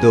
2।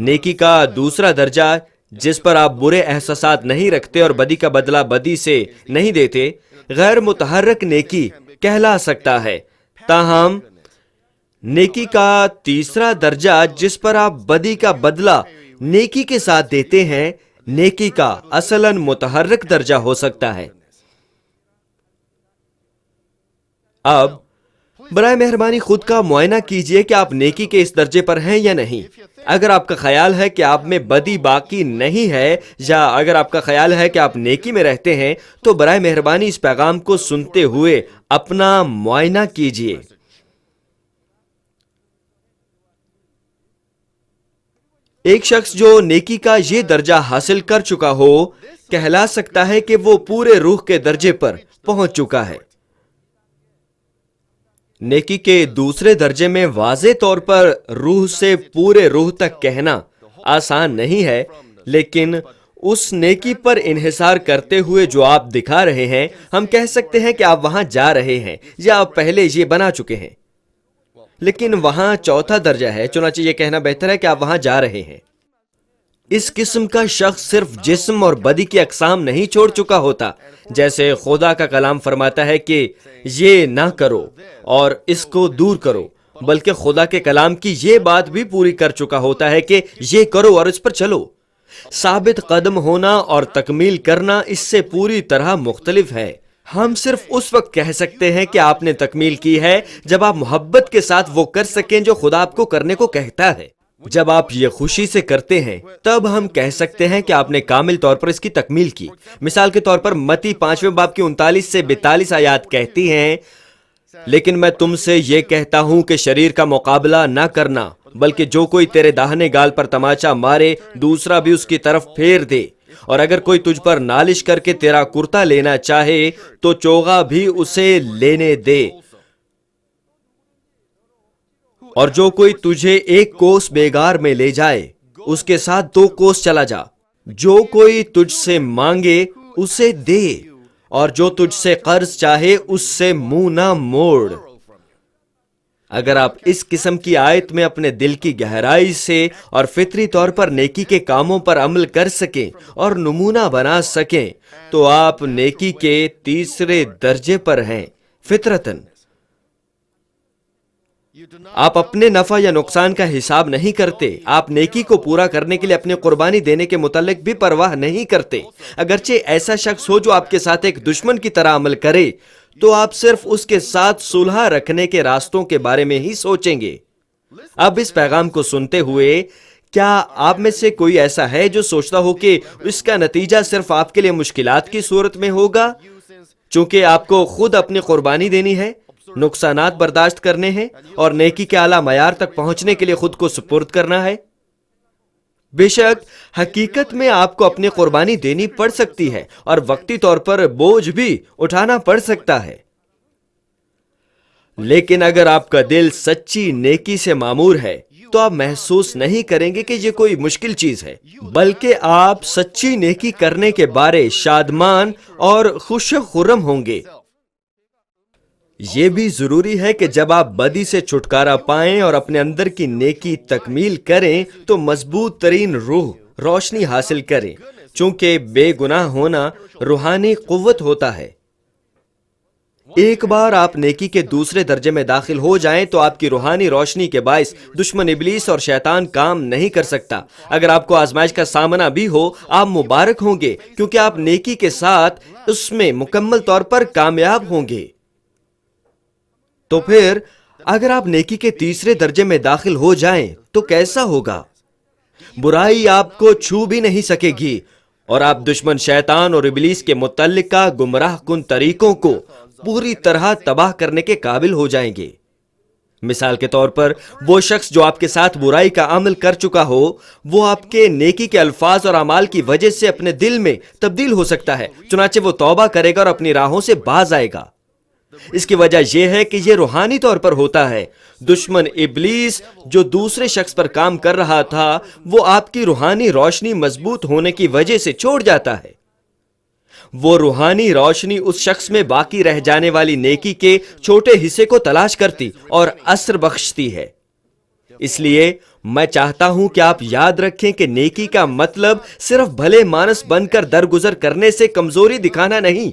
نیکی کا دوسرا درجہ جس پر آپ برے احساسات نہیں رکھتے اور بدی کا بدلہ بدی سے نہیں دیتے غیر متحرک نیکی کہلا سکتا ہے. تاہم نیکی کا تیسرا درجہ جس پر آپ بدی کا بدلہ نیکی کے ساتھ دیتے ہیں نیکی کا اصلاً متحرک درجہ ہو سکتا ہے. اب برائے مہربانی خود کا معائنہ کیجئے کہ آپ نیکی کے اس درجے پر ہیں یا نہیں. اگر آپ کا خیال ہے کہ آپ میں بدی باقی نہیں ہے یا اگر آپ کا خیال ہے کہ آپ نیکی میں رہتے ہیں تو برائے مہربانی اس پیغام کو سنتے ہوئے اپنا معائنہ کیجئے. ایک شخص جو نیکی کا یہ درجہ حاصل کر چکا ہو کہلا سکتا ہے کہ وہ پورے روح کے درجے پر پہنچ چکا ہے. نیکی کے دوسرے درجے میں واضح طور پر روح سے پورے روح تک کہنا آسان نہیں ہے، لیکن اس نیکی پر انحصار کرتے ہوئے جو آپ دکھا رہے ہیں ہم کہہ سکتے ہیں کہ آپ وہاں جا رہے ہیں یا آپ پہلے یہ بنا چکے ہیں. لیکن وہاں چوتھا درجہ ہے، چنانچہ یہ کہنا بہتر ہے کہ آپ وہاں جا رہے ہیں. اس قسم کا شخص صرف جسم اور بدی کی اقسام نہیں چھوڑ چکا ہوتا، جیسے خدا کا کلام فرماتا ہے کہ یہ نہ کرو اور اس کو دور کرو، بلکہ خدا کے کلام کی یہ بات بھی پوری کر چکا ہوتا ہے کہ یہ کرو اور اس پر چلو. ثابت قدم ہونا اور تکمیل کرنا اس سے پوری طرح مختلف ہے. ہم صرف اس وقت کہہ سکتے ہیں کہ آپ نے تکمیل کی ہے جب آپ محبت کے ساتھ وہ کر سکیں جو خدا آپ کو کرنے کو کہتا ہے. جب آپ یہ خوشی سے کرتے ہیں تب ہم کہہ سکتے ہیں کہ آپ نے کامل طور پر اس کی تکمیل کی. مثال کے طور پر متی 5ویں باب کی 39 سے 42 آیات کہتی ہیں، لیکن میں تم سے یہ کہتا ہوں کہ شریر کا مقابلہ نہ کرنا، بلکہ جو کوئی تیرے داہنے گال پر تماچا مارے دوسرا بھی اس کی طرف پھیر دے. اور اگر کوئی تجھ پر نالش کر کے تیرا کرتا لینا چاہے تو چوغا بھی اسے لینے دے. اور جو کوئی تجھے 1 کوس بیگار میں لے جائے اس کے ساتھ 2 کوس چلا جا. جو کوئی تجھ سے مانگے اسے دے، اور جو تجھ سے قرض چاہے اس سے منہ نہ موڑ. اگر آپ اس قسم کی آیت میں اپنے دل کی گہرائی سے اور فطری طور پر نیکی کے کاموں پر عمل کر سکیں اور نمونہ بنا سکیں تو آپ نیکی کے تیسرے درجے پر ہیں فطرتاً. آپ اپنے نفع یا نقصان کا حساب نہیں کرتے. آپ نیکی کو پورا کرنے کے لیے اپنی قربانی دینے کے متعلق بھی پرواہ نہیں کرتے. اگرچہ ایسا شخص ہو جو آپ کے ساتھ ایک دشمن کی طرح عمل کرے تو آپ صرف اس کے ساتھ صلح رکھنے کے راستوں کے بارے میں ہی سوچیں گے. اب اس پیغام کو سنتے ہوئے کیا آپ میں سے کوئی ایسا ہے جو سوچتا ہو کہ اس کا نتیجہ صرف آپ کے لیے مشکلات کی صورت میں ہوگا، چونکہ آپ کو خود اپنی قربانی دینی ہے، نقصانات برداشت کرنے ہیں اور نیکی کے اعلیٰ معیار تک پہنچنے کے لیے خود کو سپرد کرنا ہے؟ بے شک حقیقت میں آپ کو اپنی قربانی دینی پڑ سکتی ہے اور وقتی طور پر بوجھ بھی اٹھانا پڑ سکتا ہے. لیکن اگر آپ کا دل سچی نیکی سے معمور ہے تو آپ محسوس نہیں کریں گے کہ یہ کوئی مشکل چیز ہے، بلکہ آپ سچی نیکی کرنے کے بارے شادمان اور خوش خرم ہوں گے. یہ بھی ضروری ہے کہ جب آپ بدی سے چھٹکارا پائیں اور اپنے اندر کی نیکی تکمیل کریں تو مضبوط ترین روح روشنی حاصل کریں، چونکہ بے گناہ ہونا روحانی قوت ہوتا ہے. ایک بار آپ نیکی کے دوسرے درجے میں داخل ہو جائیں تو آپ کی روحانی روشنی کے باعث دشمن ابلیس اور شیطان کام نہیں کر سکتا. اگر آپ کو آزمائش کا سامنا بھی ہو آپ مبارک ہوں گے، کیونکہ آپ نیکی کے ساتھ اس میں مکمل طور پر کامیاب ہوں گے. تو پھر اگر آپ نیکی کے تیسرے درجے میں داخل ہو جائیں تو کیسا ہوگا؟ برائی آپ کو چھو بھی نہیں سکے گی اور آپ دشمن شیطان اور ابلیس کے متعلقہ گمراہ کن طریقوں کو پوری طرح تباہ کرنے کے قابل ہو جائیں گے. مثال کے طور پر وہ شخص جو آپ کے ساتھ برائی کا عمل کر چکا ہو وہ آپ کے نیکی کے الفاظ اور اعمال کی وجہ سے اپنے دل میں تبدیل ہو سکتا ہے، چنانچہ وہ توبہ کرے گا اور اپنی راہوں سے باز آئے گا. اس کی وجہ یہ ہے کہ یہ روحانی طور پر ہوتا ہے. دشمن ابلیس جو دوسرے شخص پر کام کر رہا تھا وہ آپ کی روحانی روشنی مضبوط ہونے کی وجہ سے چھوڑ جاتا ہے. وہ روحانی روشنی اس شخص میں باقی رہ جانے والی نیکی کے چھوٹے حصے کو تلاش کرتی اور اثر بخشتی ہے. اس لیے میں چاہتا ہوں کہ آپ یاد رکھیں کہ نیکی کا مطلب صرف بھلے مانس بن کر درگزر کرنے سے کمزوری دکھانا نہیں،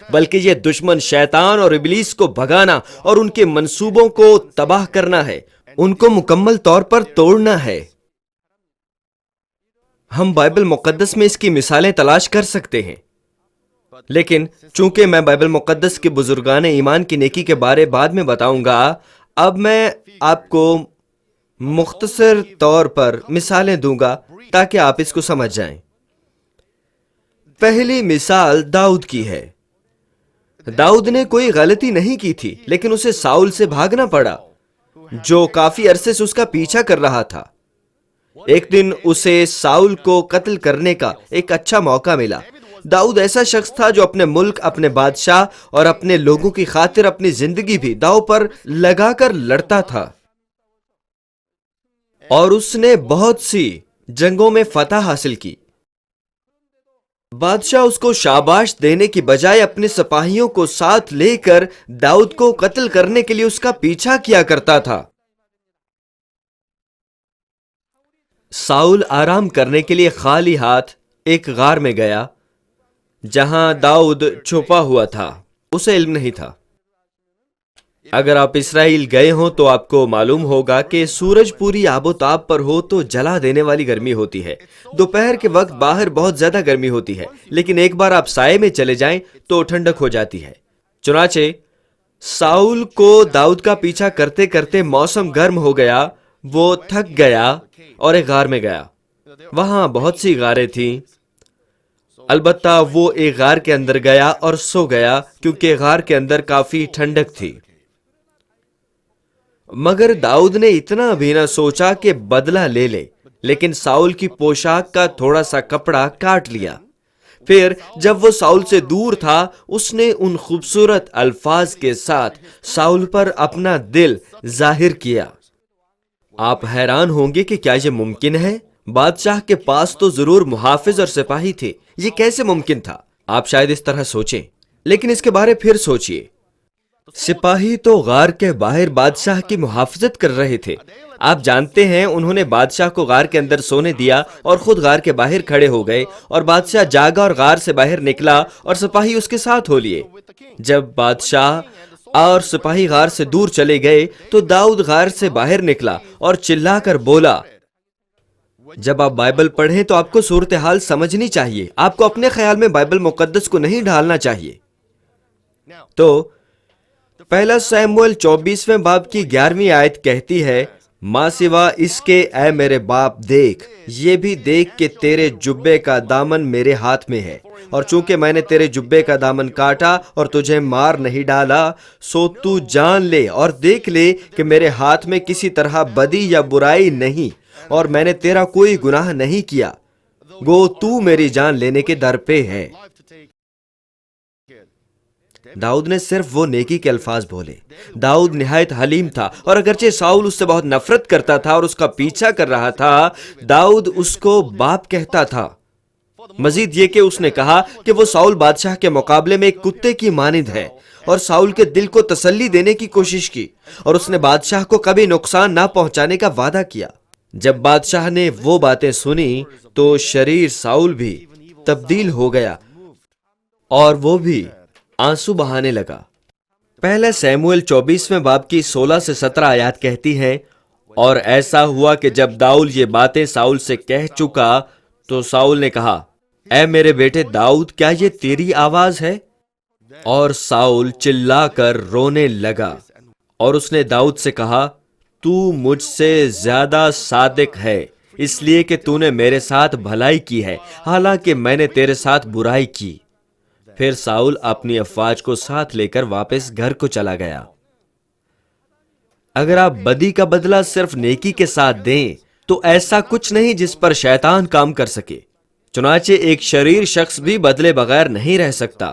بلکہ یہ دشمن شیطان اور ابلیس کو بھگانا اور ان کے منصوبوں کو تباہ کرنا ہے، ان کو مکمل طور پر توڑنا ہے۔ ہم بائبل مقدس میں اس کی مثالیں تلاش کر سکتے ہیں، لیکن چونکہ میں بائبل مقدس کے بزرگان ایمان کی نیکی کے بارے بعد میں بتاؤں گا، اب میں آپ کو مختصر طور پر مثالیں دوں گا تاکہ آپ اس کو سمجھ جائیں۔ پہلی مثال داؤد کی ہے۔ داؤد نے کوئی غلطی نہیں کی تھی، لیکن اسے ساؤل سے بھاگنا پڑا جو کافی عرصے سے اس کا پیچھا کر رہا تھا۔ ایک دن اسے ساؤل کو قتل کرنے کا ایک اچھا موقع ملا۔ داؤد ایسا شخص تھا جو اپنے ملک، اپنے بادشاہ اور اپنے لوگوں کی خاطر اپنی زندگی بھی داؤ پر لگا کر لڑتا تھا، اور اس نے بہت سی جنگوں میں فتح حاصل کی۔ بادشاہ اس کو شاباش دینے کی بجائے اپنے سپاہیوں کو ساتھ لے کر داؤد کو قتل کرنے کے لیے اس کا پیچھا کیا کرتا تھا۔ ساؤل آرام کرنے کے لیے خالی ہاتھ ایک غار میں گیا جہاں داؤد چھپا ہوا تھا۔ اسے علم نہیں تھا۔ اگر آپ اسرائیل گئے ہوں تو آپ کو معلوم ہوگا کہ سورج پوری آب و تاب پر ہو تو جلا دینے والی گرمی ہوتی ہے۔ دوپہر کے وقت باہر بہت زیادہ گرمی ہوتی ہے، لیکن ایک بار آپ سائے میں چلے جائیں تو ٹھنڈک ہو جاتی ہے۔ چنانچہ ساؤل کو داؤد کا پیچھا کرتے کرتے موسم گرم ہو گیا، وہ تھک گیا اور ایک غار میں گیا۔ وہاں بہت سی غاریں تھیں، البتہ وہ ایک غار کے اندر گیا اور سو گیا کیونکہ غار کے اندر کافی ٹھنڈک تھی۔ مگر داؤد نے اتنا بھی نہ سوچا کہ بدلہ لے لے، لیکن ساؤل کی پوشاک کا تھوڑا سا کپڑا کاٹ لیا۔ پھر جب وہ ساؤل سے دور تھا، اس نے ان خوبصورت الفاظ کے ساتھ ساؤل پر اپنا دل ظاہر کیا۔ آپ حیران ہوں گے کہ کیا یہ ممکن ہے؟ بادشاہ کے پاس تو ضرور محافظ اور سپاہی تھے، یہ کیسے ممکن تھا؟ آپ شاید اس طرح سوچیں، لیکن اس کے بارے پھر سوچئے۔ سپاہی تو غار کے باہر بادشاہ کی محافظت کر رہے تھے۔ آپ جانتے ہیں انہوں نے بادشاہ کو غار کے اندر سونے دیا اور خود غار کے باہر کھڑے ہو گئے، اور بادشاہ جاگا اور غار سے باہر نکلا اور سپاہی اس کے ساتھ ہو لیے۔ جب بادشاہ اور سپاہی غار سے دور چلے گئے تو داؤد غار سے باہر نکلا اور چلا کر بولا۔ جب آپ بائبل پڑھیں تو آپ کو صورتحال سمجھنی چاہیے، آپ کو اپنے خیال میں بائبل مقدس کو نہیں ڈھالنا چاہیے۔ تو پہلا سیموئیل 24ویں باب کی 11ویں آیت کہتی ہے، ماں سوا اس کے اے میرے باپ دیکھ، یہ بھی دیکھ کہ تیرے جبے کا دامن میرے ہاتھ میں ہے، اور چونکہ میں نے تیرے جبے کا دامن کاٹا اور تجھے مار نہیں ڈالا، سو تو جان لے اور دیکھ لے کہ میرے ہاتھ میں کسی طرح بدی یا برائی نہیں، اور میں نے تیرا کوئی گناہ نہیں کیا، گو تو میری جان لینے کے در پہ ہے۔ داؤد نے صرف وہ نیکی کے الفاظ بولے۔ داؤد نہایت حلیم تھا، اور اگرچہ ساؤل اس سے بہت نفرت کرتا تھا اور اس کا پیچھا کر رہا تھا، داؤد اس کو باپ کہتا تھا۔ مزید یہ کہ اس نے کہا کہ وہ ساؤل بادشاہ کے مقابلے میں ایک کتے کی مانند ہے، اور ساؤل کے دل کو تسلی دینے کی کوشش کی، اور اس نے بادشاہ کو کبھی نقصان نہ پہنچانے کا وعدہ کیا۔ جب بادشاہ نے وہ باتیں سنی تو شریر ساؤل بھی تبدیل ہو گیا اور وہ بھی آنسو بہانے لگا۔ پہلا سیموئیل 24ویں باب کی 16 سے 17 آیات کہتی ہیں، اور ایسا ہوا کہ جب داؤد یہ باتیں ساؤل سے کہہ چکا تو ساؤل نے کہا، اے میرے بیٹے داؤد، کیا یہ تیری آواز ہے؟ اور ساؤل چلا کر رونے لگا، اور اس نے داؤد سے کہا، تو مجھ سے زیادہ صادق ہے، اس لیے کہ تو نے میرے ساتھ بھلائی کی ہے، حالانکہ میں نے تیرے ساتھ برائی کی۔ پھر ساؤل اپنی افواج کو ساتھ لے کر واپس گھر کو چلا گیا۔ اگر آپ بدی کا بدلہ صرف نیکی کے ساتھ دیں تو ایسا کچھ نہیں جس پر شیطان کام کر سکے۔ چنانچہ ایک شریر شخص بھی بدلے بغیر نہیں رہ سکتا۔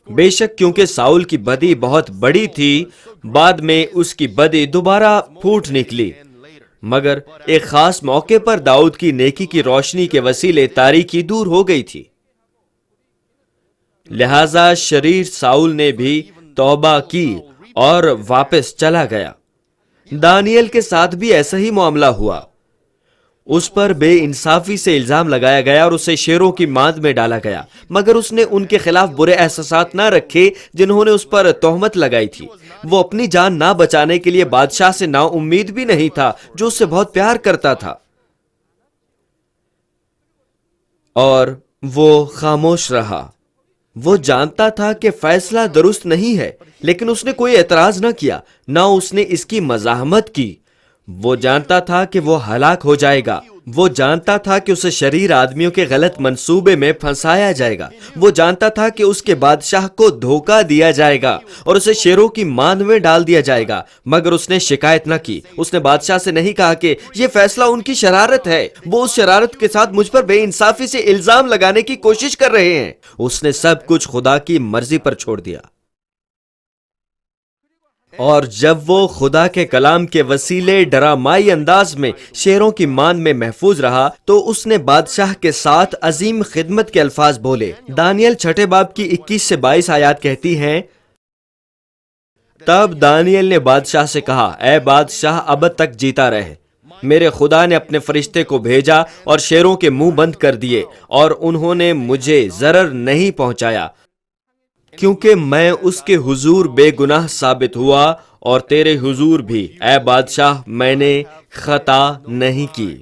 بے شک کیونکہ ساؤل کی بدی بہت بڑی تھی، بعد میں اس کی بدی دوبارہ پھوٹ نکلی، مگر ایک خاص موقع پر داؤد کی نیکی کی روشنی کے وسیلے تاریکی دور ہو گئی تھی۔ لہذا شریر ساؤل نے بھی توبہ کی اور واپس چلا گیا۔ دانیل کے ساتھ بھی ایسا ہی معاملہ ہوا. اس پر بے انصافی سے الزام لگایا گیا اور اسے شیروں کی ماند میں ڈالا گیا، مگر اس نے ان کے خلاف برے احساسات نہ رکھے جنہوں نے اس پر تہمت لگائی تھی. وہ اپنی جان نہ بچانے کے لیے بادشاہ سے نا امید بھی نہیں تھا جو اس سے بہت پیار کرتا تھا، اور وہ خاموش رہا. وہ جانتا تھا کہ فیصلہ درست نہیں ہے، لیکن اس نے کوئی اعتراض نہ کیا، نہ اس نے اس کی مزاحمت کی. وہ جانتا تھا کہ وہ ہلاک ہو جائے گا. وہ جانتا تھا کہ اسے شریر آدمیوں کے غلط منصوبے میں پھنسایا جائے گا. وہ جانتا تھا کہ اس کے بادشاہ کو دھوکہ دیا جائے گا اور اسے شیروں کی ماند میں ڈال دیا جائے گا، مگر اس نے شکایت نہ کی. اس نے بادشاہ سے نہیں کہا کہ یہ فیصلہ ان کی شرارت ہے، وہ اس شرارت کے ساتھ مجھ پر بے انصافی سے الزام لگانے کی کوشش کر رہے ہیں. اس نے سب کچھ خدا کی مرضی پر چھوڑ دیا. اور جب وہ خدا کے کلام کے وسیلے ڈرامائی انداز میں شیروں کی ماند میں محفوظ رہا تو اس نے بادشاہ کے ساتھ عظیم خدمت کے الفاظ بولے. دانیل 6 باب کی 21 سے 22 آیات کہتی ہیں، تب دانیل نے بادشاہ سے کہا، اے بادشاہ ابد تک جیتا رہے. میرے خدا نے اپنے فرشتے کو بھیجا اور شیروں کے منہ بند کر دیے، اور انہوں نے مجھے ضرر نہیں پہنچایا، کیونکہ میں اس کے حضور بے گناہ ثابت ہوا، اور تیرے حضور بھی اے بادشاہ میں نے خطا نہیں کی.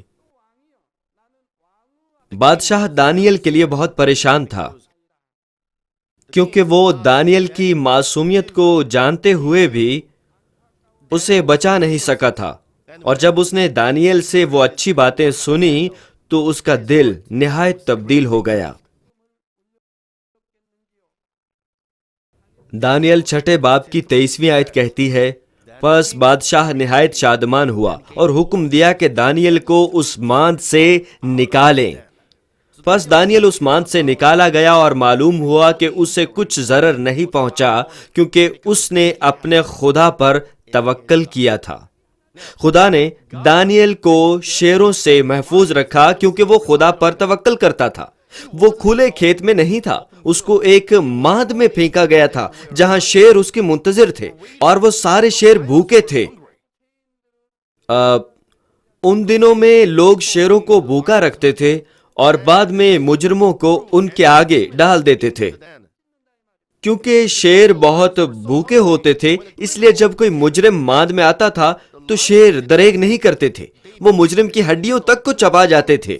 بادشاہ دانیل کے لیے بہت پریشان تھا، کیونکہ وہ دانیل کی معصومیت کو جانتے ہوئے بھی اسے بچا نہیں سکا تھا. اور جب اس نے دانیل سے وہ اچھی باتیں سنی تو اس کا دل نہایت تبدیل ہو گیا. دانیل 6 باب کی 23ویں آیت کہتی ہے، پس بادشاہ نہایت شادمان ہوا اور حکم دیا کہ دانیل کو اس ماند سے نکالیں. پس دانیل اس ماند سے نکالا گیا اور معلوم ہوا کہ اسے کچھ ضرر نہیں پہنچا، کیونکہ اس نے اپنے خدا پر توکل کیا تھا. خدا نے دانیل کو شیروں سے محفوظ رکھا کیونکہ وہ خدا پر توکل کرتا تھا. وہ کھلے کھیت میں نہیں تھا، اس کو ایک ماند میں پھینکا گیا تھا جہاں شیر اس کے منتظر تھے، اور وہ سارے شیر بھوکے تھے. ان دنوں میں لوگ شیروں کو بھوکا رکھتے تھے اور بعد میں مجرموں کو ان کے آگے ڈال دیتے تھے. کیونکہ شیر بہت بھوکے ہوتے تھے، اس لیے جب کوئی مجرم ماند میں آتا تھا تو شیر دریغ نہیں کرتے تھے، وہ مجرم کی ہڈیوں تک کو چبا جاتے تھے.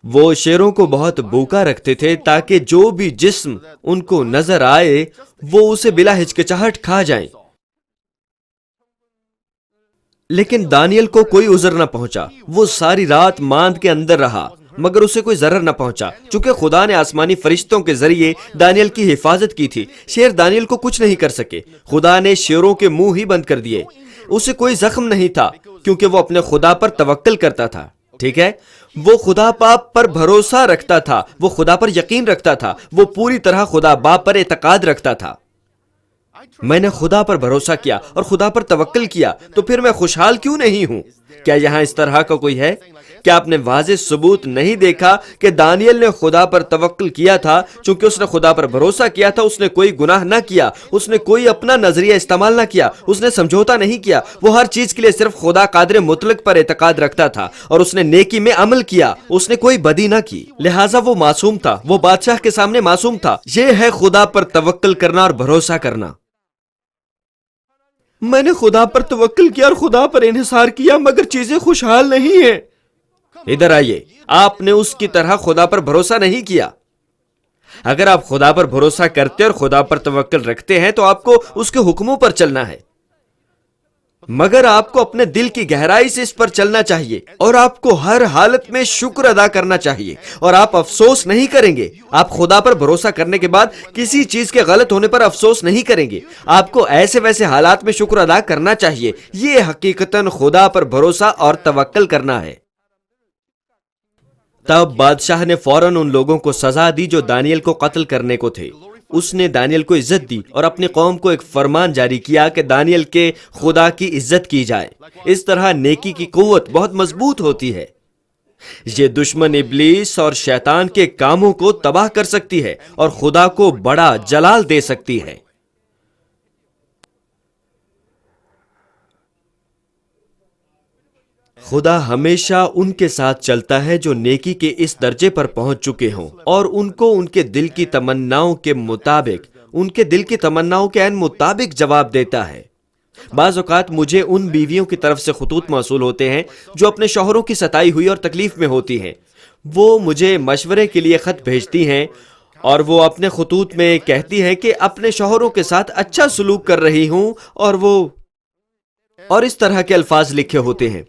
وہ شیروں کو بہت بھوکا رکھتے تھے تاکہ جو بھی جسم ان کو نظر آئے وہ اسے بلا ہچکچاہٹ کھا جائیں. لیکن دانیل کو کوئی عذر نہ پہنچا. وہ ساری رات ماند کے اندر رہا مگر اسے کوئی ضرر نہ پہنچا، چونکہ خدا نے آسمانی فرشتوں کے ذریعے دانیل کی حفاظت کی تھی. شیر دانیل کو کچھ نہیں کر سکے. خدا نے شیروں کے منہ ہی بند کر دیے. اسے کوئی زخم نہیں تھا کیونکہ وہ اپنے خدا پر توکل کرتا تھا. ٹھیک ہے، وہ خدا باپ پر بھروسہ رکھتا تھا، وہ خدا پر یقین رکھتا تھا، وہ پوری طرح خدا باپ پر اعتقاد رکھتا تھا. میں نے خدا پر بھروسہ کیا اور خدا پر توکل کیا، تو پھر میں خوشحال کیوں نہیں ہوں؟ کیا یہاں اس طرح کا کوئی ہے؟ کیا آپ نے واضح ثبوت نہیں دیکھا کہ دانیل نے خدا پر توکل کیا تھا؟ چونکہ اس نے خدا پر بھروسہ کیا تھا، اس نے کوئی گناہ نہ کیا، اس نے کوئی اپنا نظریہ استعمال نہ کیا، اس نے سمجھوتا نہیں کیا. وہ ہر چیز کے لیے صرف خدا قادر مطلق پر اعتقاد رکھتا تھا اور اس نے نیکی میں عمل کیا، اس نے کوئی بدی نہ کی. لہٰذا وہ معصوم تھا، وہ بادشاہ کے سامنے معصوم تھا. یہ ہے خدا پر توکل کرنا اور بھروسہ کرنا. میں نے خدا پر توکل کیا اور خدا پر انحصار کیا مگر چیزیں خوشحال نہیں ہیں. ادھر آئیے، آپ نے اس کی طرح خدا پر بھروسہ نہیں کیا. اگر آپ خدا پر بھروسہ کرتے اور خدا پر توکل رکھتے ہیں تو آپ کو اس کے حکموں پر چلنا ہے، مگر آپ کو اپنے دل کی گہرائی سے اس پر چلنا چاہیے اور آپ کو ہر حالت میں شکر ادا کرنا چاہیے اور آپ افسوس نہیں کریں گے. آپ خدا پر بھروسہ کرنے کے بعد کسی چیز کے غلط ہونے پر افسوس نہیں کریں گے. آپ کو ایسے ویسے حالات میں شکر ادا کرنا چاہیے. یہ حقیقتاً خدا پر بھروسہ اور توکل کرنا ہے. تب بادشاہ نے فوراً ان لوگوں کو سزا دی جو دانیل کو قتل کرنے کو تھے. اس نے دانیل کو عزت دی اور اپنی قوم کو ایک فرمان جاری کیا کہ دانیل کے خدا کی عزت کی جائے. اس طرح نیکی کی قوت بہت مضبوط ہوتی ہے. یہ دشمن ابلیس اور شیطان کے کاموں کو تباہ کر سکتی ہے اور خدا کو بڑا جلال دے سکتی ہے. خدا ہمیشہ ان کے ساتھ چلتا ہے جو نیکی کے اس درجے پر پہنچ چکے ہوں اور ان کو ان کے دل کی تمناؤں کے مطابق عین مطابق جواب دیتا ہے۔ بعض اوقات مجھے ان بیویوں کی طرف سے خطوط موصول ہوتے ہیں جو اپنے شوہروں کی ستائی ہوئی اور تکلیف میں ہوتی ہیں۔ وہ مجھے مشورے کے لیے خط بھیجتی ہیں اور وہ اپنے خطوط میں کہتی ہیں کہ اپنے شوہروں کے ساتھ اچھا سلوک کر رہی ہوں اور اس طرح کے الفاظ لکھے ہوتے ہیں۔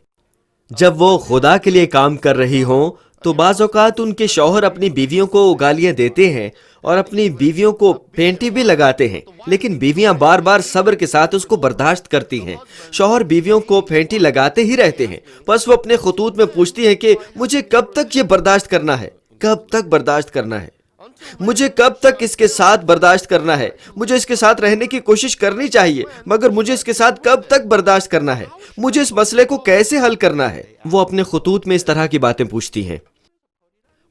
جب وہ خدا کے لیے کام کر رہی ہوں تو بعض اوقات ان کے شوہر اپنی بیویوں کو گالیاں دیتے ہیں اور اپنی بیویوں کو پینٹی بھی لگاتے ہیں، لیکن بیویاں بار بار صبر کے ساتھ اس کو برداشت کرتی ہیں۔ شوہر بیویوں کو پینٹی لگاتے ہی رہتے ہیں، بس وہ اپنے خطوط میں پوچھتی ہیں کہ مجھے کب تک یہ برداشت کرنا ہے، کب تک برداشت کرنا ہے، مجھے کب تک اس کے ساتھ برداشت کرنا ہے، مجھے اس کے ساتھ رہنے کی کوشش کرنی چاہیے مگر مجھے اس کے ساتھ کب تک برداشت کرنا ہے، مجھے اس مسئلے کو کیسے حل کرنا ہے۔ وہ اپنے خطوط میں اس طرح کی باتیں پوچھتی ہیں۔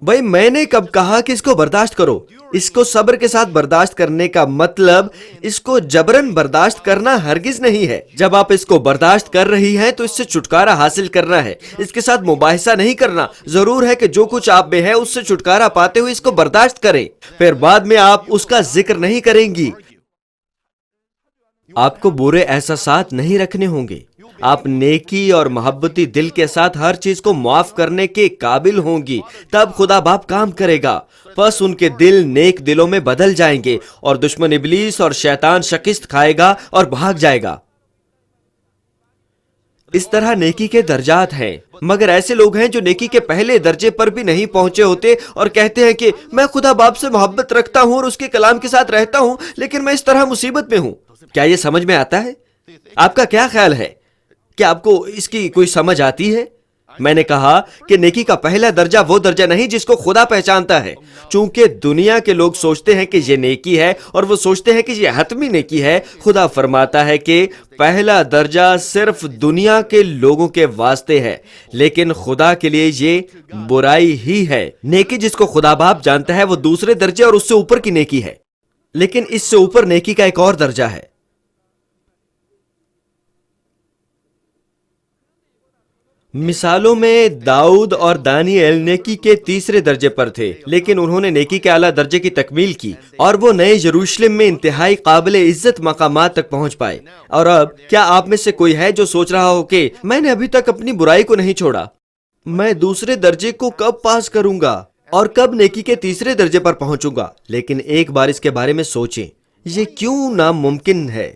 بھائی میں نے کب کہا کہ اس کو برداشت کرو؟ اس کو صبر کے ساتھ برداشت کرنے کا مطلب اس کو جبرن برداشت کرنا ہرگز نہیں ہے۔ جب آپ اس کو برداشت کر رہی ہیں تو اس سے چھٹکارا حاصل کرنا ہے، اس کے ساتھ مباحثہ نہیں کرنا۔ ضرور ہے کہ جو کچھ آپ میں ہے اس سے چھٹکارا پاتے ہوئے اس کو برداشت کریں، پھر بعد میں آپ اس کا ذکر نہیں کریں گی۔ آپ کو برے احساسات نہیں رکھنے ہوں گے، آپ نیکی اور محبتی دل کے ساتھ ہر چیز کو معاف کرنے کے قابل ہوں گی، تب خدا باپ کام کرے گا۔ پس ان کے دل نیک دلوں میں بدل جائیں گے اور دشمن ابلیس اور شیطان شکست کھائے گا اور بھاگ جائے گا۔ اس طرح نیکی کے درجات ہیں، مگر ایسے لوگ ہیں جو نیکی کے پہلے درجے پر بھی نہیں پہنچے ہوتے اور کہتے ہیں کہ میں خدا باپ سے محبت رکھتا ہوں اور اس کے کلام کے ساتھ رہتا ہوں، لیکن میں اس طرح مصیبت میں ہوں۔ کیا یہ سمجھ میں آتا ہے؟ آپ کا کیا خیال ہے؟ کیا آپ کو اس کی کوئی سمجھ آتی ہے؟ میں نے کہا کہ نیکی کا پہلا درجہ وہ درجہ نہیں جس کو خدا پہچانتا ہے، چونکہ دنیا کے لوگ سوچتے ہیں کہ یہ نیکی ہے اور وہ سوچتے ہیں کہ یہ حتمی نیکی ہے۔ خدا فرماتا ہے کہ پہلا درجہ صرف دنیا کے لوگوں کے واسطے ہے، لیکن خدا کے لیے یہ برائی ہی ہے۔ نیکی جس کو خدا باپ جانتا ہے وہ دوسرے درجے اور اس سے اوپر کی نیکی ہے، لیکن اس سے اوپر نیکی کا ایک اور درجہ ہے۔ مثالوں میں داؤد اور دانیل نیکی کے تیسرے درجے پر تھے، لیکن انہوں نے نیکی کے اعلیٰ درجے کی تکمیل کی اور وہ نئے یروشلم میں انتہائی قابل عزت مقامات تک پہنچ پائے۔ اور اب کیا آپ میں سے کوئی ہے جو سوچ رہا ہو کہ میں نے ابھی تک اپنی برائی کو نہیں چھوڑا، میں دوسرے درجے کو کب پاس کروں گا اور کب نیکی کے تیسرے درجے پر پہنچوں گا؟ لیکن ایک بار اس کے بارے میں سوچیں، یہ کیوں ناممکن ہے؟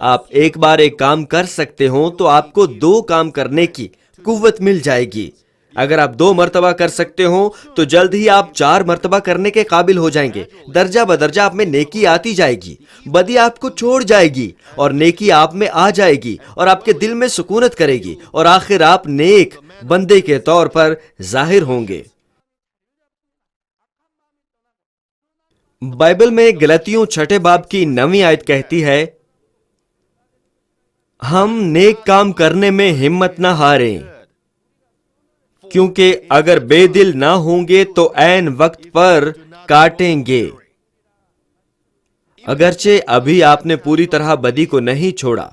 آپ ایک بار ایک کام کر سکتے ہوں تو آپ کو دو کام کرنے کی قوت مل جائے گی۔ اگر آپ 2 مرتبہ کر سکتے ہوں تو جلد ہی آپ 4 مرتبہ کرنے کے قابل ہو جائیں گے۔ درجہ بدرجہ آپ میں نیکی آتی جائے گی، بدی آپ کو چھوڑ جائے گی اور نیکی آپ میں آ جائے گی اور آپ کے دل میں سکونت کرے گی اور آخر آپ نیک بندے کے طور پر ظاہر ہوں گے۔ بائبل میں غلطیوں 6 باب کی 9 آیت کہتی ہے، ہم نیک کام کرنے میں ہمت نہ ہاریں، کیونکہ اگر بے دل نہ ہوں گے تو عین وقت پر کاٹیں گے۔ اگرچہ ابھی آپ نے پوری طرح بدی کو نہیں چھوڑا،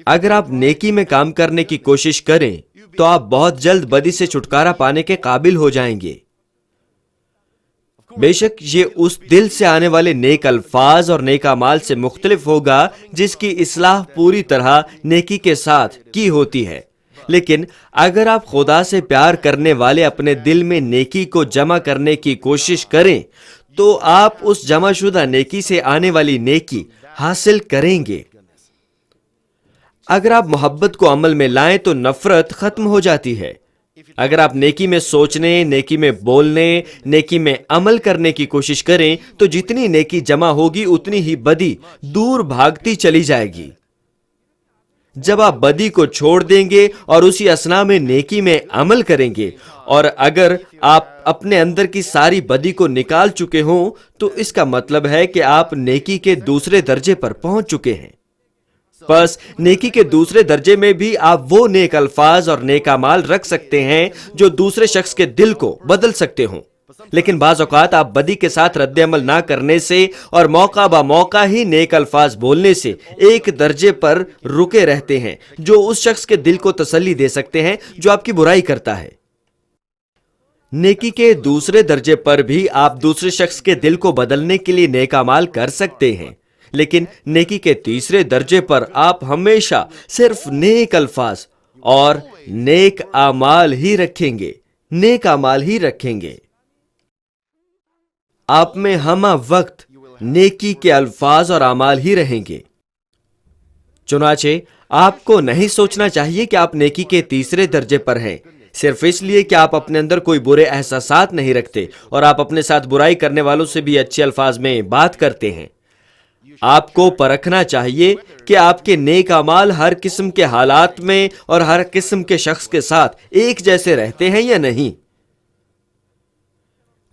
اگر آپ نیکی میں کام کرنے کی کوشش کریں تو آپ بہت جلد بدی سے چھٹکارا پانے کے قابل ہو جائیں گے۔ بے شک یہ اس دل سے آنے والے نیک الفاظ اور نیک اعمال سے مختلف ہوگا جس کی اصلاح پوری طرح نیکی کے ساتھ کی ہوتی ہے، لیکن اگر آپ خدا سے پیار کرنے والے اپنے دل میں نیکی کو جمع کرنے کی کوشش کریں تو آپ اس جمع شدہ نیکی سے آنے والی نیکی حاصل کریں گے۔ اگر آپ محبت کو عمل میں لائیں تو نفرت ختم ہو جاتی ہے۔ اگر آپ نیکی میں سوچنے، نیکی میں بولنے، نیکی میں عمل کرنے کی کوشش کریں تو جتنی نیکی جمع ہوگی اتنی ہی بدی دور بھاگتی چلی جائے گی۔ جب آپ بدی کو چھوڑ دیں گے اور اسی اثنا میں نیکی میں عمل کریں گے، اور اگر آپ اپنے اندر کی ساری بدی کو نکال چکے ہوں تو اس کا مطلب ہے کہ آپ نیکی کے دوسرے درجے پر پہنچ چکے ہیں۔ پس نیکی کے دوسرے درجے میں بھی آپ وہ نیک الفاظ اور نیک اعمال رکھ سکتے ہیں جو دوسرے شخص کے دل کو بدل سکتے ہوں۔ لیکن بعض اوقات آپ بدی کے ساتھ رد عمل نہ کرنے سے اور موقع با موقع ہی نیک الفاظ بولنے سے ایک درجے پر رکے رہتے ہیں جو اس شخص کے دل کو تسلی دے سکتے ہیں جو آپ کی برائی کرتا ہے۔ نیکی کے دوسرے درجے پر بھی آپ دوسرے شخص کے دل کو بدلنے کے لیے نیک اعمال کر سکتے ہیں، لیکن نیکی کے تیسرے درجے پر آپ ہمیشہ صرف نیک الفاظ اور نیک اعمال ہی رکھیں گے، نیک اعمال ہی رکھیں گے۔ آپ میں ہمہ وقت نیکی کے الفاظ اور اعمال ہی رہیں گے۔ چنانچہ آپ کو نہیں سوچنا چاہیے کہ آپ نیکی کے تیسرے درجے پر ہیں صرف اس لیے کہ آپ اپنے اندر کوئی برے احساسات نہیں رکھتے اور آپ اپنے ساتھ برائی کرنے والوں سے بھی اچھے الفاظ میں بات کرتے ہیں۔ آپ کو پرکھنا چاہیے کہ آپ کے نیک اعمال ہر قسم کے حالات میں اور ہر قسم کے شخص کے ساتھ ایک جیسے رہتے ہیں یا نہیں۔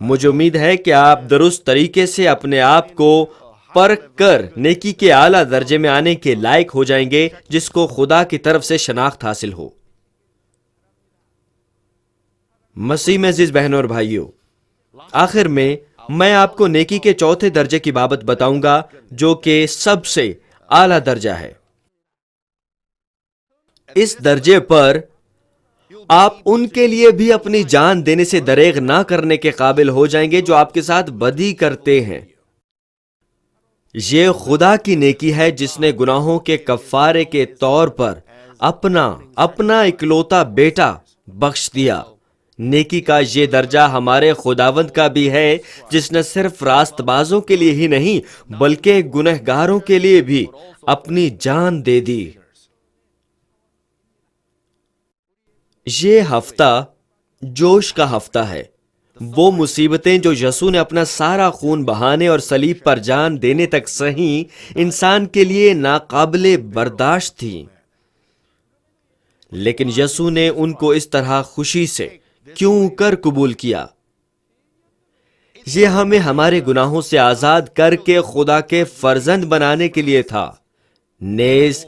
مجھے امید ہے کہ آپ درست طریقے سے اپنے آپ کو پرکھ کر نیکی کے اعلیٰ درجے میں آنے کے لائق ہو جائیں گے جس کو خدا کی طرف سے شناخت حاصل ہو۔ مسیح میں عزیز بہنوں اور بھائیوں، آخر میں آپ کو نیکی کے چوتھے درجے کی بابت بتاؤں گا جو کہ سب سے اعلیٰ درجہ ہے۔ اس درجے پر آپ ان کے لیے بھی اپنی جان دینے سے دریغ نہ کرنے کے قابل ہو جائیں گے جو آپ کے ساتھ بدی کرتے ہیں۔ یہ خدا کی نیکی ہے جس نے گناہوں کے کفارے کے طور پر اپنا اکلوتا بیٹا بخش دیا۔ نیکی کا یہ درجہ ہمارے خداوند کا بھی ہے جس نے صرف راست بازوں کے لیے ہی نہیں بلکہ گنہگاروں کے لیے بھی اپنی جان دے دی۔ یہ ہفتہ جوش کا ہفتہ ہے۔ وہ مصیبتیں جو یسوع نے اپنا سارا خون بہانے اور صلیب پر جان دینے تک سہیں انسان کے لیے ناقابل برداشت تھیں، لیکن یسوع نے ان کو اس طرح خوشی سے کیوں کر قبول کیا؟ یہ ہمیں ہمارے گناہوں سے آزاد کر کے خدا کے فرزند بنانے کے لیے تھا، نیز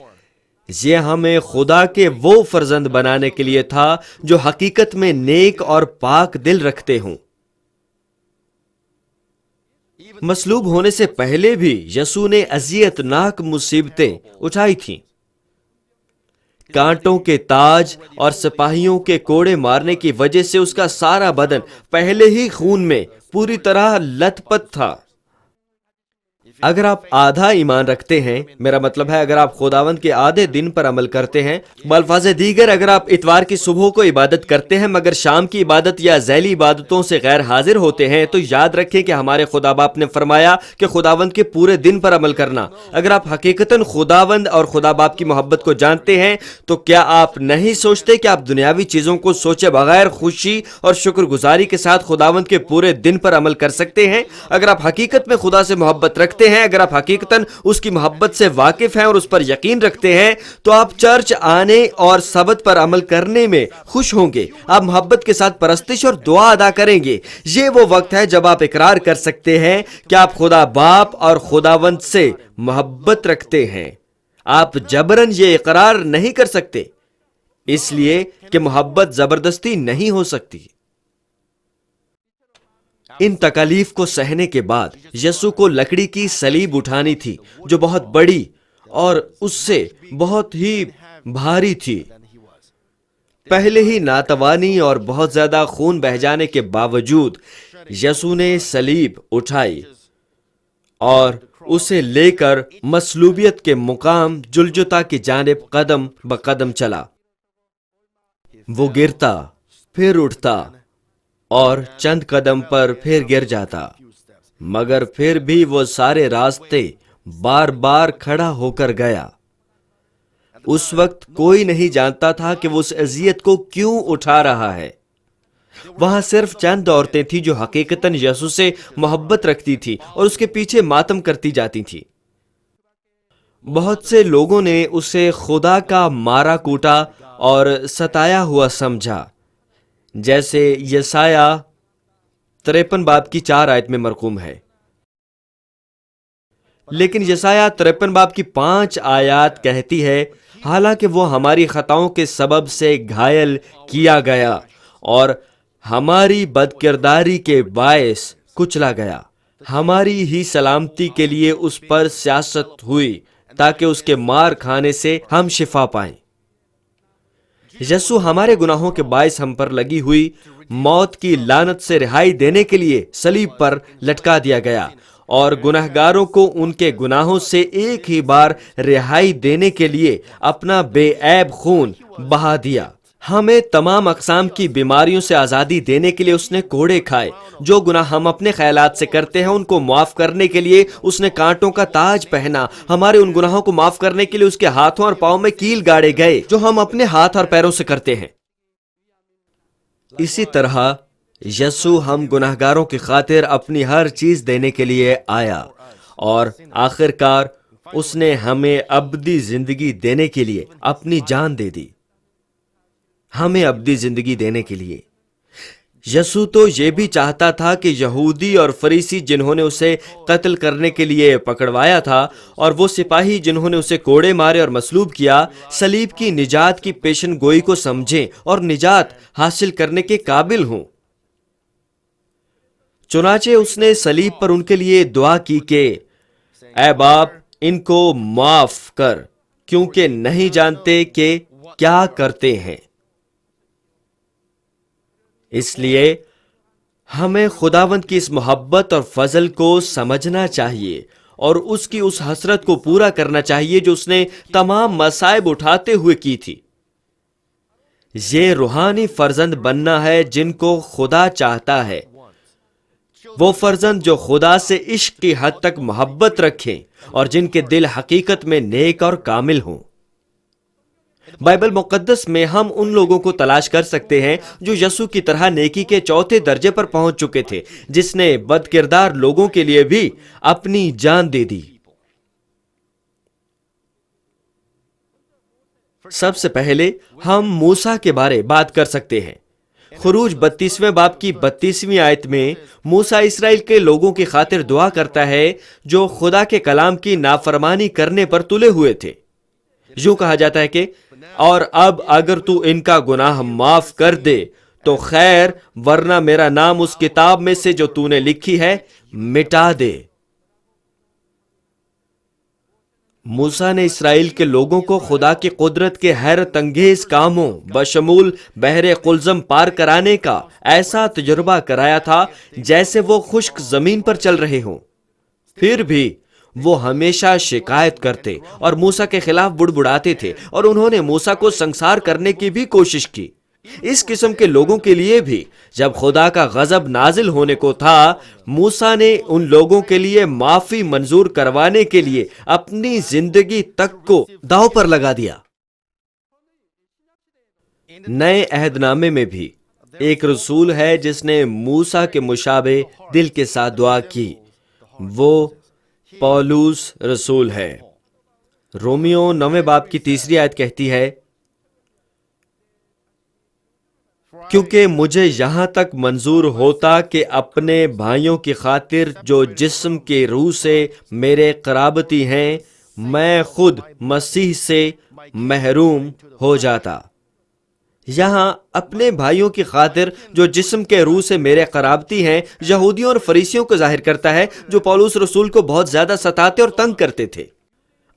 یہ ہمیں خدا کے وہ فرزند بنانے کے لیے تھا جو حقیقت میں نیک اور پاک دل رکھتے ہوں۔ مصلوب ہونے سے پہلے بھی یسوع نے اذیت ناک مصیبتیں اٹھائی تھیں۔ کانٹوں کے تاج اور سپاہیوں کے کوڑے مارنے کی وجہ سے اس کا سارا بدن پہلے ہی خون میں پوری طرح لت پت تھا۔ اگر آپ آدھا ایمان رکھتے ہیں، میرا مطلب ہے اگر آپ خداوند کے آدھے دن پر عمل کرتے ہیں، بالفاظ دیگر اگر آپ اتوار کی صبح کو عبادت کرتے ہیں مگر شام کی عبادت یا ذیلی عبادتوں سے غیر حاضر ہوتے ہیں، تو یاد رکھیں کہ ہمارے خدا باپ نے فرمایا کہ خداوند کے پورے دن پر عمل کرنا۔ اگر آپ حقیقتاً خداوند اور خدا باپ کی محبت کو جانتے ہیں تو کیا آپ نہیں سوچتے کہ آپ دنیاوی چیزوں کو سوچے بغیر خوشی اور شکر گزاری کے ساتھ خداوند کے پورے دن پر عمل کر سکتے ہیں؟ اگر آپ حقیقت میں خدا سے محبت رکھتے ہیں، اگر آپ حقیقتاً اس کی محبت سے واقف ہیں اور اس پر یقین رکھتے ہیں، تو آپ چرچ آنے اور سبت پر عمل کرنے میں خوش ہوں گے۔ آپ محبت کے ساتھ پرستش اور دعا ادا کریں گے۔ یہ وہ وقت ہے جب آپ اقرار کر سکتے ہیں کہ آپ خدا باپ اور خداوند سے محبت رکھتے ہیں۔ آپ جبراً یہ اقرار نہیں کر سکتے، اس لیے کہ محبت زبردستی نہیں ہو سکتی۔ ان تکالیف کو سہنے کے بعد یسوع کو لکڑی کی صلیب اٹھانی تھی جو بہت بڑی اور اس سے بہت ہی بھاری تھی۔ پہلے ہی ناتوانی اور بہت زیادہ خون بہہ جانے کے باوجود یسوع نے صلیب اٹھائی اور اسے لے کر مصلوبیت کے مقام جلجتا کی جانب قدم بقدم چلا۔ وہ گرتا، پھر اٹھتا اور چند قدم پر پھر گر جاتا، مگر پھر بھی وہ سارے راستے بار بار کھڑا ہو کر گیا۔ اس وقت کوئی نہیں جانتا تھا کہ وہ اس اذیت کو کیوں اٹھا رہا ہے۔ وہاں صرف چند عورتیں تھیں جو حقیقتاً یسوع سے محبت رکھتی تھی اور اس کے پیچھے ماتم کرتی جاتی تھی۔ بہت سے لوگوں نے اسے خدا کا مارا کوٹا اور ستایا ہوا سمجھا، جیسے یسایہ 53 باب کی 4 آیت میں مرقوم ہے۔ لیکن یسایہ 53 باب کی 5 آیات کہتی ہے، حالانکہ وہ ہماری خطاؤں کے سبب سے گھائل کیا گیا اور ہماری بد کرداری کے باعث کچلا گیا. ہماری ہی سلامتی کے لیے اس پر سیاست ہوئی تاکہ اس کے مار کھانے سے ہم شفا پائیں. یسوع ہمارے گناہوں کے باعث ہم پر لگی ہوئی موت کی لعنت سے رہائی دینے کے لیے صلیب پر لٹکا دیا گیا اور گنہگاروں کو ان کے گناہوں سے ایک ہی بار رہائی دینے کے لیے اپنا بے عیب خون بہا دیا. ہمیں تمام اقسام کی بیماریوں سے آزادی دینے کے لیے اس نے کوڑے کھائے. جو گناہ ہم اپنے خیالات سے کرتے ہیں ان کو معاف کرنے کے لیے اس نے کانٹوں کا تاج پہنا. ہمارے ان گناہوں کو معاف کرنے کے لیے اس کے ہاتھوں اور پاؤں میں کیل گاڑے گئے جو ہم اپنے ہاتھ اور پیروں سے کرتے ہیں. اسی طرح یسوع ہم گناہگاروں کی خاطر اپنی ہر چیز دینے کے لیے آیا اور آخر کار اس نے ہمیں ابدی زندگی دینے کے لیے اپنی جان دے دی. ہمیں ابدی زندگی دینے کے لیے. یسوع تو یہ بھی چاہتا تھا کہ یہودی اور فریسی جنہوں نے اسے قتل کرنے کے لیے پکڑوایا تھا اور وہ سپاہی جنہوں نے اسے کوڑے مارے اور مصلوب کیا صلیب کی نجات کی پیشن گوئی کو سمجھیں اور نجات حاصل کرنے کے قابل ہوں. چنانچہ اس نے صلیب پر ان کے لیے دعا کی کہ اے باپ ان کو معاف کر کیونکہ نہیں جانتے کہ کیا کرتے ہیں. اس لیے ہمیں خداوند کی اس محبت اور فضل کو سمجھنا چاہیے اور اس کی اس حسرت کو پورا کرنا چاہیے جو اس نے تمام مصائب اٹھاتے ہوئے کی تھی. یہ روحانی فرزند بننا ہے جن کو خدا چاہتا ہے. وہ فرزند جو خدا سے عشق کی حد تک محبت رکھیں اور جن کے دل حقیقت میں نیک اور کامل ہوں. بائبل مقدس میں ہم ان لوگوں کو تلاش کر سکتے ہیں جو یسوع کی طرح نیکی کے چوتھے درجے پر پہنچ چکے تھے جس نے بد کردار لوگوں کے لیے بھی اپنی جان دے دی. سب سے پہلے ہم موسیٰ کے بارے بات کر سکتے ہیں. خروج 32ویں باب کی 32ویں آیت میں موسیٰ اسرائیل کے لوگوں کی خاطر دعا کرتا ہے جو خدا کے کلام کی نافرمانی کرنے پر تلے ہوئے تھے. یوں کہا جاتا ہے کہ اور اب اگر تو ان کا گناہ معاف کر دے تو خیر ورنہ میرا نام اس کتاب میں سے جو تو نے لکھی ہے مٹا دے. موسیٰ نے اسرائیل کے لوگوں کو خدا کی قدرت کے حیرت انگیز کاموں بشمول بحر قلزم پار کرانے کا ایسا تجربہ کرایا تھا جیسے وہ خشک زمین پر چل رہے ہوں. پھر بھی وہ ہمیشہ شکایت کرتے اور موسیٰ کے خلاف بڑبڑاتے تھے اور انہوں نے موسیٰ کو سنسار کرنے کی بھی کوشش کی. اس قسم کے لوگوں کے لیے بھی جب خدا کا غضب نازل ہونے کو تھا موسیٰ نے ان لوگوں کے لیے معافی منظور کروانے کے لیے اپنی زندگی تک کو داؤ پر لگا دیا. نئے عہد نامے میں بھی ایک رسول ہے جس نے موسیٰ کے مشابہ دل کے ساتھ دعا کی. وہ پولوس رسول ہے. رومیو 9 باب کی 3 آیت کہتی ہے کیونکہ مجھے یہاں تک منظور ہوتا کہ اپنے بھائیوں کی خاطر جو جسم کے روح سے میرے قرابتی ہیں میں خود مسیح سے محروم ہو جاتا. یہاں اپنے بھائیوں کی خاطر جو جسم کے روح سے میرے قرابتی ہیں یہودیوں اور فریسیوں کو ظاہر کرتا ہے جو پولس رسول کو بہت زیادہ ستاتے اور تنگ کرتے تھے.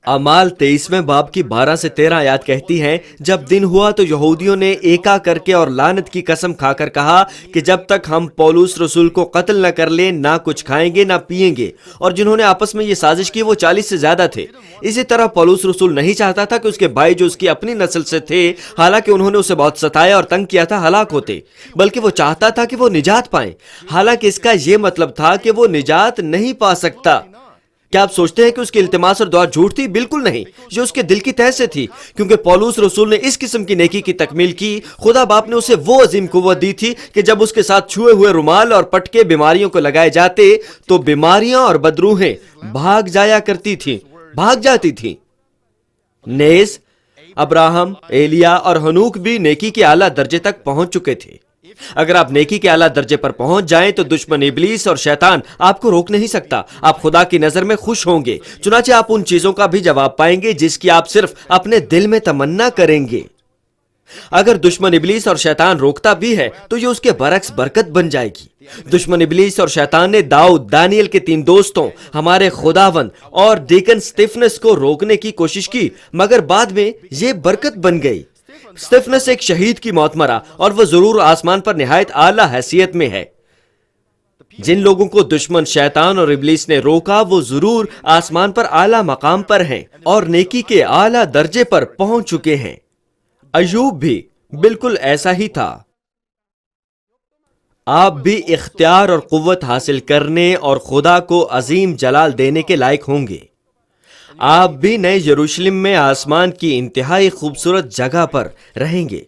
اعمال 23 باب کی 12 سے 13 آیات کہتی ہیں جب دن ہوا تو یہودیوں نے ایکا کر کے اور لعنت کی قسم کھا کر کہا کہ جب تک ہم پولس رسول کو قتل نہ کر لیں نہ کچھ کھائیں گے نہ پیئیں گے. اور جنہوں نے آپس میں یہ سازش کی وہ 40 سے زیادہ تھے. اسی طرح پولس رسول نہیں چاہتا تھا کہ اس کے بھائی جو اس کی اپنی نسل سے تھے حالانکہ انہوں نے اسے بہت ستایا اور تنگ کیا تھا ہلاک ہوتے، بلکہ وہ چاہتا تھا کہ وہ نجات پائیں. حالانکہ اس کا یہ مطلب تھا کہ وہ نجات نہیں پا سکتا. کیا آپ سوچتے ہیں کہ اس کی التماس اور دعا جھوٹ تھی؟ بالکل نہیں، یہ اس کے دل کی تہ سے تھی. کیونکہ پولس رسول نے اس قسم کی نیکی کی تکمیل کی خدا باپ نے اسے وہ عظیم قوت دی تھی کہ جب اس کے ساتھ چھوئے ہوئے رومال اور پٹکے بیماریوں کو لگائے جاتے تو بیماریاں اور بدروہیں بھاگ جاتی تھیں. نیز ابراہم، ایلیا اور ہنوک بھی نیکی کے اعلیٰ درجے تک پہنچ چکے تھے. اگر آپ نیکی کے اعلیٰ درجے پر پہنچ جائیں تو دشمن ابلیس اور شیطان آپ کو روک نہیں سکتا. آپ خدا کی نظر میں خوش ہوں گے. چنانچہ آپ ان چیزوں کا بھی جواب پائیں گے جس کی آپ صرف اپنے دل میں تمنا کریں گے. اگر دشمن ابلیس اور شیطان روکتا بھی ہے تو یہ اس کے برعکس برکت بن جائے گی۔ دشمن ابلیس اور شیطان نے داؤد، دانیل کے 3 دوستوں، ہمارے خداوند اور ڈیکن سٹیفنس کو روکنے کی کوشش کی، مگر بعد میں یہ برکت بن گئی۔ سٹیفنس ایک شہید کی موت مرا اور وہ ضرور آسمان پر نہایت اعلیٰ حیثیت میں ہے۔ جن لوگوں کو دشمن شیطان اور ابلیس نے روکا وہ ضرور آسمان پر اعلیٰ مقام پر ہیں اور نیکی کے اعلیٰ درجے پر پہنچ چکے ہیں۔ ایوب بھی بالکل ایسا ہی تھا۔ آپ بھی اختیار اور قوت حاصل کرنے اور خدا کو عظیم جلال دینے کے لائق ہوں گے۔ آپ بھی نئے یروشلم میں آسمان کی انتہائی خوبصورت جگہ پر رہیں گے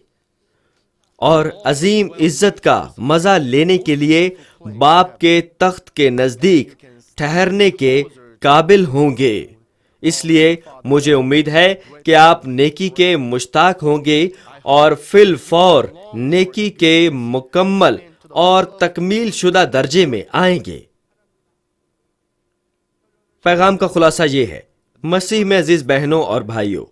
اور عظیم عزت کا مزہ لینے کے لیے باپ کے تخت کے نزدیک ٹھہرنے کے قابل ہوں گے۔ اس لیے مجھے امید ہے کہ آپ نیکی کے مشتاق ہوں گے اور فی الفور نیکی کے مکمل اور تکمیل شدہ درجے میں آئیں گے۔ پیغام کا خلاصہ یہ ہے، مسیح میں عزیز بہنوں اور بھائیوں،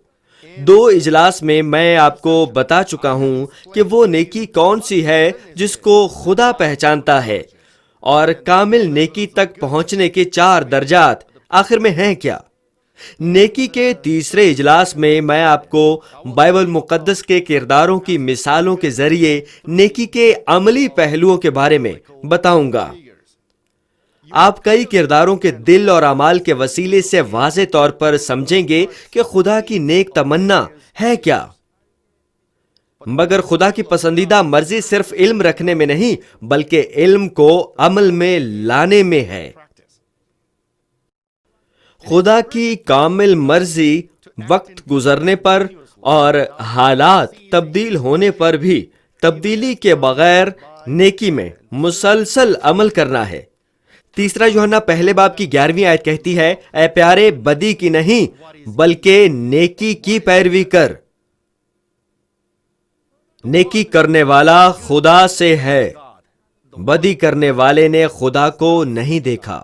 2 اجلاس میں آپ کو بتا چکا ہوں کہ وہ نیکی کون سی ہے جس کو خدا پہچانتا ہے، اور کامل نیکی تک پہنچنے کے 4 درجات آخر میں ہیں کیا۔ نیکی کے 3 اجلاس میں آپ کو بائبل مقدس کے کرداروں کی مثالوں کے ذریعے نیکی کے عملی پہلوؤں کے بارے میں بتاؤں گا۔ آپ کئی کرداروں کے دل اور اعمال کے وسیلے سے واضح طور پر سمجھیں گے کہ خدا کی نیک تمنا ہے کیا۔ مگر خدا کی پسندیدہ مرضی صرف علم رکھنے میں نہیں بلکہ علم کو عمل میں لانے میں ہے۔ خدا کی کامل مرضی وقت گزرنے پر اور حالات تبدیل ہونے پر بھی تبدیلی کے بغیر نیکی میں مسلسل عمل کرنا ہے۔ 3 یوحنا پہلے باب کی 11ویں آیت کہتی ہے، اے پیارے، بدی کی نہیں بلکہ نیکی کی پیروی کر۔ نیکی کرنے والا خدا سے ہے، بدی کرنے والے نے خدا کو نہیں دیکھا۔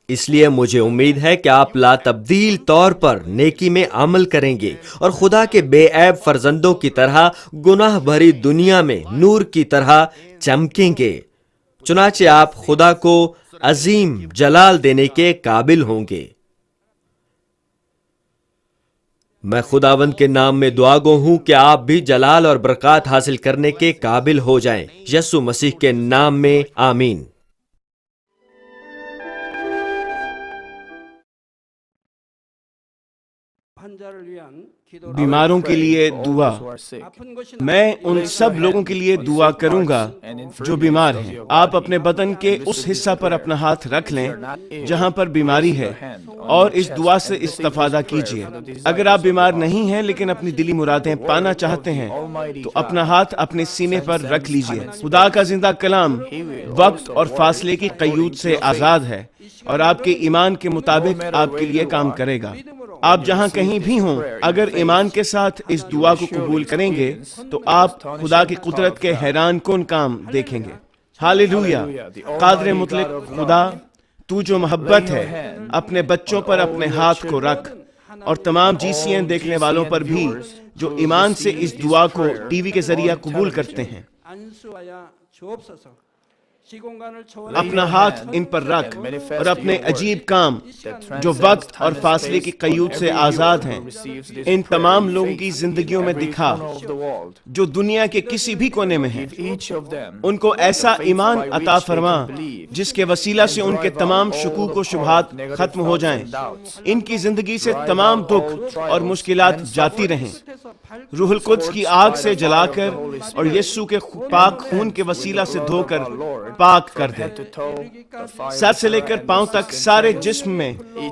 اس لیے مجھے امید ہے کہ آپ لا تبدیل طور پر نیکی میں عمل کریں گے اور خدا کے بے عیب فرزندوں کی طرح گناہ بھری دنیا میں نور کی طرح چمکیں گے۔ چنانچہ آپ خدا کو عظیم جلال دینے کے قابل ہوں گے۔ میں خداوند کے نام میں دعا گو ہوں کہ آپ بھی جلال اور برکات حاصل کرنے کے قابل ہو جائیں، یسوع مسیح کے نام میں آمین۔ بیماروں کے لیے دعا۔ میں ان سب لوگوں کے لیے دعا کروں گا جو بیمار ہیں۔ آپ اپنے بدن کے اس حصہ پر اپنا ہاتھ رکھ لیں جہاں پر بیماری ہے اور اس دعا سے استفادہ کیجیے۔ اگر آپ بیمار نہیں ہیں لیکن اپنی دلی مرادیں پانا چاہتے ہیں تو اپنا ہاتھ اپنے سینے پر رکھ لیجیے۔ خدا کا زندہ کلام وقت اور فاصلے کی قیود سے آزاد ہے اور آپ کے ایمان کے مطابق آپ کے لیے کام کرے گا۔ آپ جہاں کہیں بھی ہوں، اگر ایمان کے ساتھ اس دعا کو قبول کریں گے تو آپ خدا کی قدرت کے حیران کن کام دیکھیں گے۔ ہاللویا۔ قادر مطلق خدا، تو جو محبت ہے، اپنے بچوں پر اپنے ہاتھ کو رکھ اور تمام GCN دیکھنے والوں پر بھی جو ایمان سے اس دعا کو ٹی وی کے ذریعہ قبول کرتے ہیں۔ اپنا ہاتھ ان پر رکھ اور اپنے عجیب کام جو وقت اور فاصلے کی قیود سے آزاد ہیں ان تمام لوگوں کی زندگیوں میں دکھا جو دنیا کے کسی بھی کونے میں ہیں۔ ان کو ایسا ایمان عطا فرما جس کے وسیلہ سے ان کے تمام شکوک و شبہات ختم ہو جائیں، ان کی زندگی سے تمام دکھ اور مشکلات جاتی رہیں، روح القدس کی آگ سے جلا کر اور یسوع کے پاک خون کے وسیلہ سے دھو کر پاک کر دے۔ سر سے لے کر پاؤں تک سارے جسم میں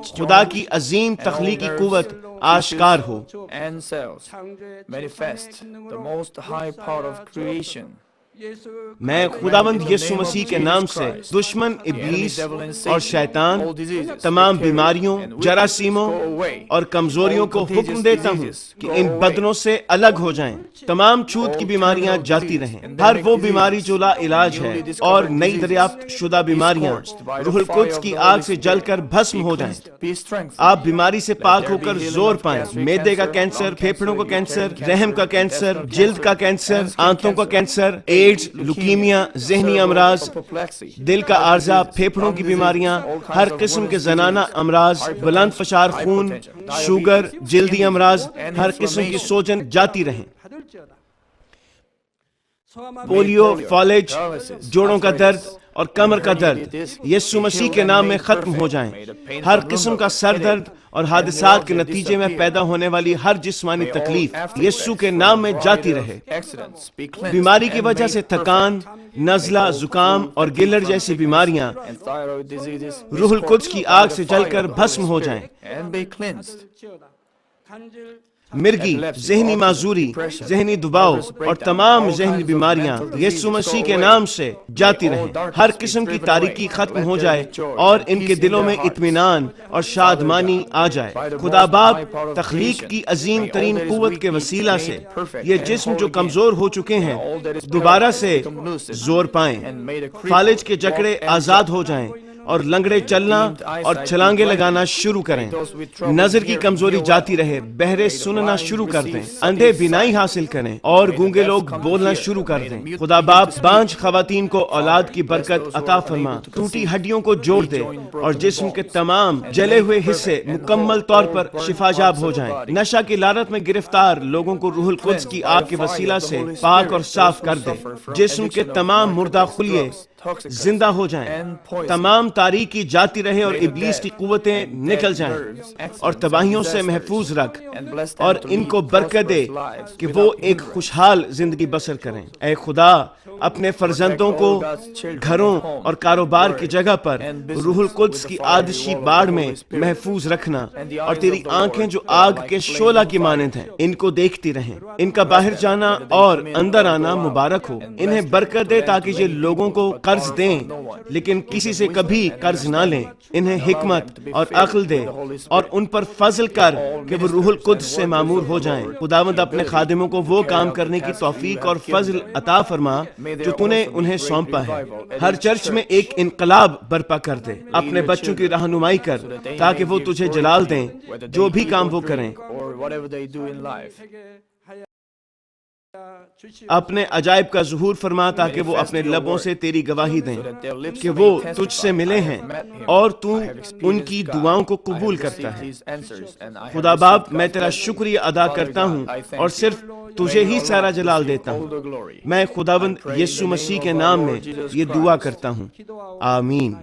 خدا کی عظیم تخلیقی قوت آشکار ہو۔ میں خداوند یسوع مسیح کے نام سے دشمن ابلیس اور شیطان تمام بیماریوں، جراثیموں اور کمزوریوں کو حکم دیتا ہوں کہ ان بدنوں سے الگ ہو جائیں۔ تمام چھوت کی بیماریاں جاتی رہیں، ہر وہ بیماری جو لا علاج ہے اور نئی دریافت شدہ بیماریاں روح القدس کی آگ سے جل کر بھسم ہو جائیں۔ آپ بیماری سے پاک ہو کر زور پائیں۔ معدے کا کینسر، پھیپھڑوں کا کینسر، رحم کا کینسر، جلد کا کینسر، آنتوں کا کینسر، ایڈز، لیوکیمیا، ذہنی امراض، دل کا عارضہ، پھیپھڑوں کی بیماریاں، ہر قسم کے زنانہ امراض، بلند فشار خون، شوگر، جلدی امراض، ہر قسم کی سوجن جاتی رہیں۔ پولیو، فالج، جوڑوں کا درد اور کمر کا درد یسوع مسیح کے نام میں ختم ہو جائیں۔ ہر قسم کا سر درد اور حادثات کے نتیجے میں پیدا ہونے والی ہر جسمانی تکلیف یسوع کے نام میں جاتی رہے۔ بیماری کی وجہ سے تھکان، نزلہ، زکام اور گلر جیسی بیماریاں روح القدس کی آگ سے جل کر بھسم ہو جائیں۔ مرگی، ذہنی معذوری، ذہنی دباؤ اور تمام ذہنی بیماریاں یسوع مسیح کے نام سے جاتی رہیں۔ ہر قسم کی تاریکی ختم ہو جائے اور ان کے دلوں میں اطمینان اور شادمانی آ جائے۔ خدا باپ تخلیق کی عظیم ترین قوت کے وسیلہ سے یہ جسم جو کمزور ہو چکے ہیں دوبارہ سے زور پائیں، فالج کے جکڑے آزاد ہو جائیں اور لنگڑے چلنا اور چھلانگے لگانا شروع کریں۔ نظر کی کمزوری جاتی رہے، بہرے سننا شروع کر دیں، اندھے بینائی حاصل کریں اور گونگے لوگ بولنا شروع کر دیں۔ خدا باپ بانجھ خواتین کو اولاد کی برکت عطا فرما، ٹوٹی ہڈیوں کو جوڑ دے اور جسم کے تمام جلے ہوئے حصے مکمل طور پر شفا یاب ہو جائیں۔ نشہ کی لعنت میں گرفتار لوگوں کو روح القدس کی آگ کے وسیلہ سے پاک اور صاف کر دے۔ جسم کے تمام مردہ خلیے زندہ ہو جائیں، تمام تاریکی جاتی رہے اور ابلیس کی قوتیں نکل جائیں، اور تباہیوں سے محفوظ رکھ اور ان کو برکت دے کہ وہ ایک خوشحال زندگی بسر کریں۔ اے خدا، اپنے فرزندوں کو گھروں اور کاروبار کی جگہ پر روح القدس کی آتشی باڑ میں محفوظ رکھنا، اور تیری آنکھیں جو آگ کے شعلہ کی مانند ہیں ان کو دیکھتی رہیں۔ ان کا باہر جانا اور اندر آنا مبارک ہو۔ انہیں برکت دے تاکہ یہ لوگوں کو قرض دیں لیکن کسی سے کبھی قرض نہ لیں۔ انہیں حکمت اور عقل دے اور ان پر فضل کر کہ وہ روح القدس سے معمور ہو جائیں۔ خداوند اپنے خادموں کو وہ کام کرنے کی توفیق اور فضل عطا فرما جو تو نے انہیں سونپا ہے۔ ہر چرچ میں ایک انقلاب برپا کر دے۔ اپنے بچوں کی رہنمائی کر تاکہ وہ تجھے جلال دیں جو بھی کام وہ کریں۔ اپنے عجائب کا ظہور فرما تاکہ وہ اپنے لبوں سے تیری گواہی دیں کہ وہ تجھ سے ملے ہیں اور تو ان کی دعاؤں کو قبول کرتا ہے۔ خدا باپ، میں تیرا شکریہ ادا کرتا ہوں اور صرف تجھے ہی سارا جلال دیتا ہوں۔ میں خداوند یسوع مسیح کے نام میں یہ دعا کرتا ہوں، آمین۔